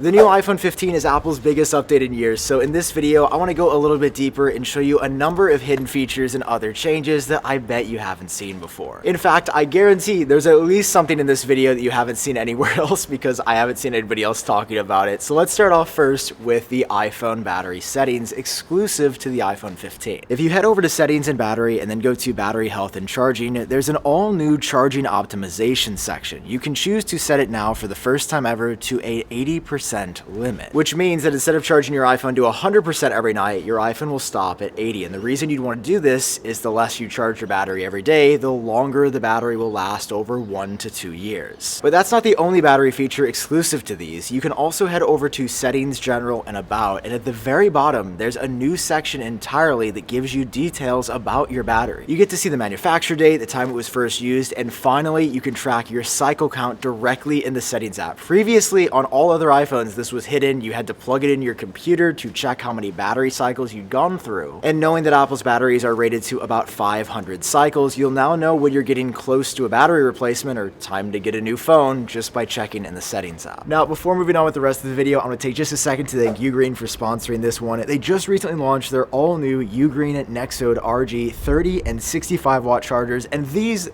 The new iPhone 15 is Apple's biggest update in years, so in this video, I want to go a little bit deeper and show you a number of hidden features and other changes that I bet you haven't seen before. In fact, I guarantee there's at least something in this video that you haven't seen anywhere else because I haven't seen anybody else talking about it. So let's start off first with the iPhone battery settings exclusive to the iPhone 15. If you head over to settings and battery and then go to battery health and charging, there's an all new charging optimization section. You can choose to set it now for the first time ever to a 80% limit, which means that instead of charging your iPhone to 100% every night, your iPhone will stop at 80. And the reason you'd want to do this is the less you charge your battery every day, the longer the battery will last over 1 to 2 years. But that's not the only battery feature exclusive to these. You can also head over to settings, general, and about, and at the very bottom, there's a new section entirely that gives you details about your battery. You get to see the manufacture date, the time it was first used, and finally, you can track your cycle count directly in the settings app. Previously, on all other iPhones, this was hidden. You had to plug it into your computer to check how many battery cycles you'd gone through. And knowing that Apple's batteries are rated to about 500 cycles, you'll now know when you're getting close to a battery replacement or time to get a new phone just by checking in the settings app. Now, before moving on with the rest of the video, I'm going to take just a second to thank Ugreen for sponsoring this one. They just recently launched their all-new Ugreen Nexode RG 30 and 65 watt chargers, and these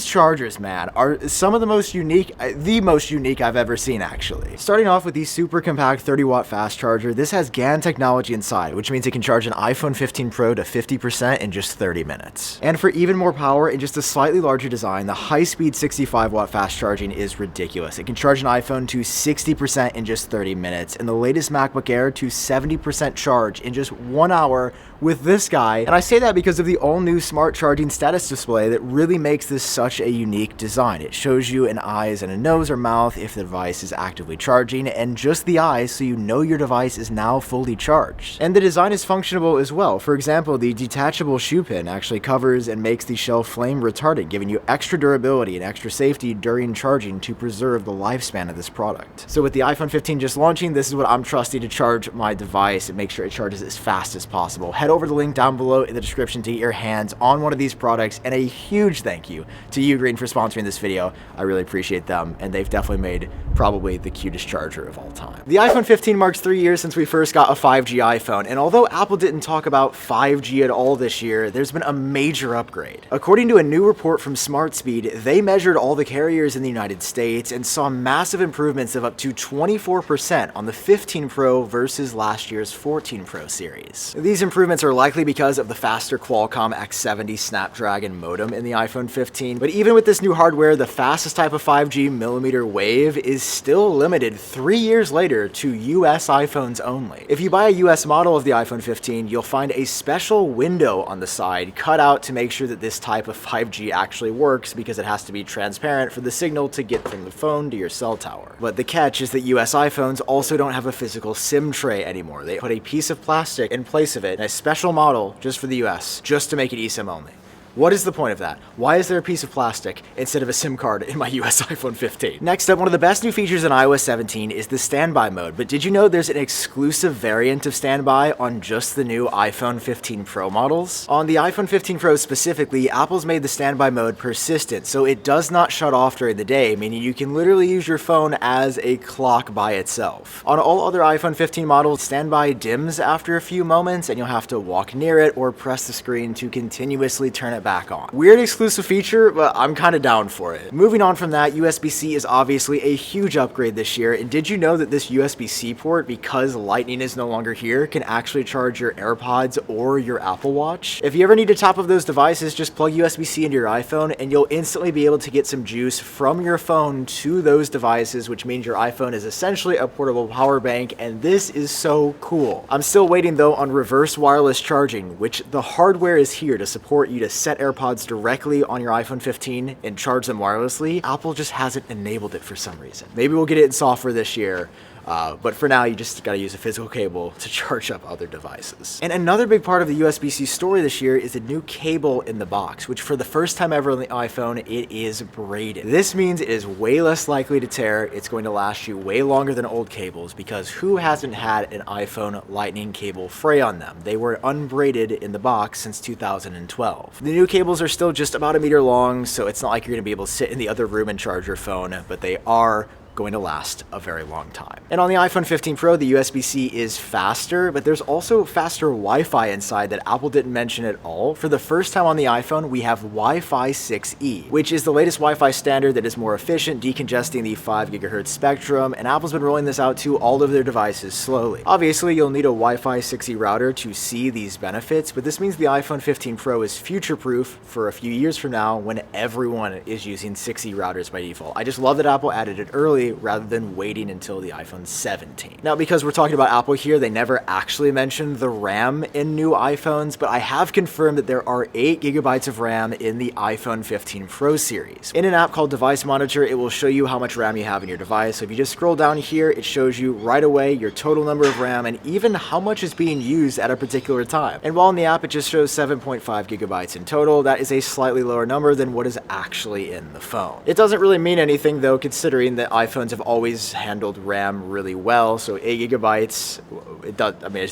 chargers, man, are some of the most unique I've ever seen, actually. Starting off with the super compact 30 watt fast charger, this has GaN technology inside, which means it can charge an iPhone 15 Pro to 50% in just 30 minutes. And for even more power and just a slightly larger design, the high-speed 65 watt fast charging is ridiculous. It can charge an iPhone to 60% in just 30 minutes, and the latest MacBook Air to 70% charge in just 1 hour with this guy. And I say that because of the all-new smart charging status display that really makes this such a unique design. It shows you an eyes and a nose or mouth if the device is actively charging, and just the eyes so you know your device is now fully charged. And the design is functional as well. For example, the detachable shoe pin actually covers and makes the shell flame retardant, giving you extra durability and extra safety during charging to preserve the lifespan of this product. So with the iPhone 15 just launching, this is what I'm trusting to charge my device and make sure it charges as fast as possible. Head over to the link down below in the description to get your hands on one of these products, and a huge thank you to Ugreen for sponsoring this video. I really appreciate them, and they've definitely made probably the cutest charger of all time. The iPhone 15 marks 3 years since we first got a 5G iPhone, and although Apple didn't talk about 5G at all this year, there's been a major upgrade. According to a new report from SmartSpeed, they measured all the carriers in the United States and saw massive improvements of up to 24% on the 15 Pro versus last year's 14 Pro series. These improvements are likely because of the faster Qualcomm X70 Snapdragon modem in the iPhone 15, but even with this new hardware, the fastest type of 5G millimeter wave is still limited 3 years later to US iPhones only. If you buy a US model of the iPhone 15, you'll find a special window on the side cut out to make sure that this type of 5G actually works, because it has to be transparent for the signal to get from the phone to your cell tower. But the catch is that US iPhones also don't have a physical SIM tray anymore. They put a piece of plastic in place of it, a special model just for the US, just to make it eSIM only. What is the point of that? Why is there a piece of plastic instead of a SIM card in my US iPhone 15? Next up, one of the best new features in iOS 17 is the standby mode, but did you know there's an exclusive variant of standby on just the new iPhone 15 Pro models? On the iPhone 15 Pro specifically, Apple's made the standby mode persistent, so it does not shut off during the day, meaning you can literally use your phone as a clock by itself. On all other iPhone 15 models, standby dims after a few moments, and you'll have to walk near it or press the screen to continuously turn it back on. Weird exclusive feature, but I'm kind of down for it. Moving on from that, USB-C is obviously a huge upgrade this year, and did you know that this USB-C port, because Lightning is no longer here, can actually charge your AirPods or your Apple Watch? If you ever need to top up those devices, just plug USB-C into your iPhone and you'll instantly be able to get some juice from your phone to those devices, which means your iPhone is essentially a portable power bank, and this is so cool. I'm still waiting though on reverse wireless charging, which the hardware is here to support you to set AirPods directly on your iPhone 15 and charge them wirelessly. Apple just hasn't enabled it for some reason. Maybe we'll get it in software this year. But for now, you just gotta use a physical cable to charge up other devices. And another big part of the USB-C story this year is the new cable in the box, which for the first time ever on the iPhone, it is braided. This means it is way less likely to tear. It's going to last you way longer than old cables, because who hasn't had an iPhone Lightning cable fray on them? They were unbraided in the box since 2012. The new cables are still just about 1 meter long, so it's not like you're gonna be able to sit in the other room and charge your phone, but they are going to last a very long time. And on the iPhone 15 Pro, the USB-C is faster, but there's also faster Wi-Fi inside that Apple didn't mention at all. For the first time on the iPhone, we have Wi-Fi 6E, which is the latest Wi-Fi standard that is more efficient, decongesting the 5 GHz spectrum, and Apple's been rolling this out to all of their devices slowly. Obviously, you'll need a Wi-Fi 6E router to see these benefits, but this means the iPhone 15 Pro is future-proof for a few years from now when everyone is using 6E routers by default. I just love that Apple added it early rather than waiting until the iPhone 17. Now, because we're talking about Apple here, they never actually mentioned the RAM in new iPhones, but I have confirmed that there are 8 GB of RAM in the iPhone 15 Pro series. In an app called Device Monitor, it will show you how much RAM you have in your device. So if you just scroll down here, it shows you right away your total number of RAM and even how much is being used at a particular time. And while in the app it just shows 7.5 GB in total, that is a slightly lower number than what is actually in the phone. It doesn't really mean anything though, considering that iPhones have always handled RAM really well. So 8 GB,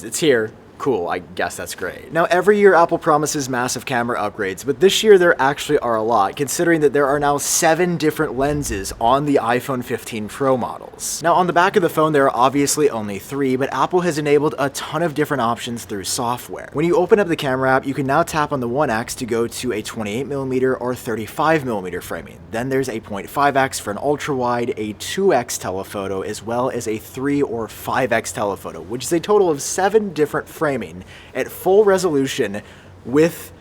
it's here. Cool, I guess that's great. Now, every year Apple promises massive camera upgrades, but this year there actually are a lot, considering that there are now 7 different lenses on the iPhone 15 Pro models. Now, on the back of the phone, there are obviously only 3, but Apple has enabled a ton of different options through software. When you open up the camera app, you can now tap on the 1x to go to a 28mm or 35mm framing. Then there's a 0.5x for an ultra-wide, a 2x telephoto, as well as a 3 or 5x telephoto, which is a total of 7 different framing at full resolution with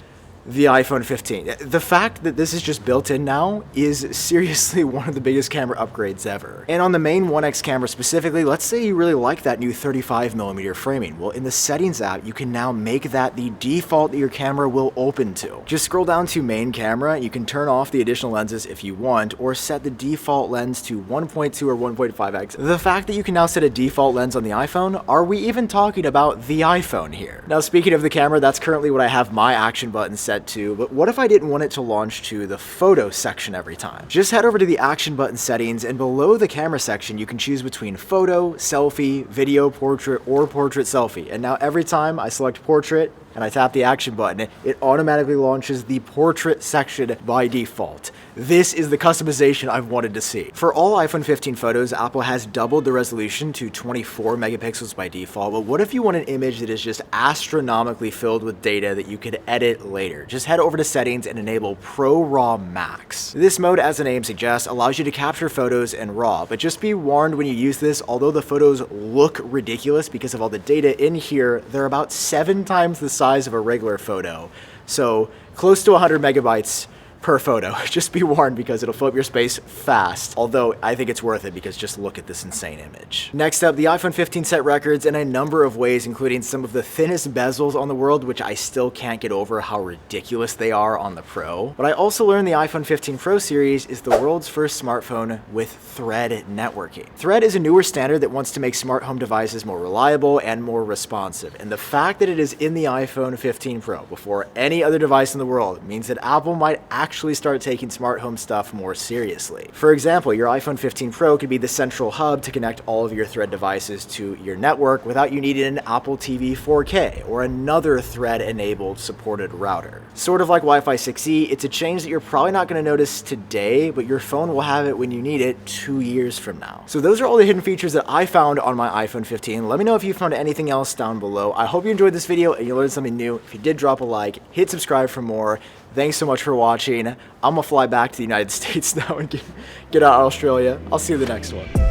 the iPhone 15. The fact that this is just built in now is seriously one of the biggest camera upgrades ever. And on the main 1x camera specifically, let's say you really like that new 35mm framing. Well, in the settings app, you can now make that the default that your camera will open to. Just scroll down to main camera, you can turn off the additional lenses if you want, or set the default lens to 1.2 or 1.5x. The fact that you can now set a default lens on the iPhone, are we even talking about the iPhone here? Now, speaking of the camera, that's currently what I have my action button set to, but what if I didn't want it to launch to the photo section every time? Just head over to the action button settings, and below the camera section you can choose between photo, selfie, video, portrait, or portrait selfie. And now every time I select portrait and I tap the action button, it automatically launches the portrait section by default. This is the customization I've wanted to see. For all iPhone 15 photos, Apple has doubled the resolution to 24 megapixels by default, but what if you want an image that is just astronomically filled with data that you could edit later? Just head over to settings and enable Pro RAW Max. This mode, as the name suggests, allows you to capture photos in RAW, but just be warned when you use this, although the photos look ridiculous because of all the data in here, they're about 7 times the size of a regular photo. So close to 100 megabytes per photo. Just be warned because it'll fill up your space fast, although I think it's worth it because just look at this insane image. Next up, the iPhone 15 set records in a number of ways, including some of the thinnest bezels on the world, which I still can't get over how ridiculous they are on the Pro. But I also learned the iPhone 15 Pro series is the world's first smartphone with Thread networking. Thread is a newer standard that wants to make smart home devices more reliable and more responsive, and the fact that it is in the iPhone 15 Pro before any other device in the world means that Apple might actually start taking smart home stuff more seriously. For example, your iPhone 15 Pro could be the central hub to connect all of your Thread devices to your network without you needing an Apple TV 4K or another Thread-enabled supported router. Sort of like Wi-Fi 6E, it's a change that you're probably not going to notice today, but your phone will have it when you need it 2 years from now. So those are all the hidden features that I found on my iPhone 15. Let me know if you found anything else down below. I hope you enjoyed this video and you learned something new. If you did, drop a like, hit subscribe for more. Thanks so much for watching. I'm gonna fly back to the United States now and get out of Australia. I'll see you in the next one.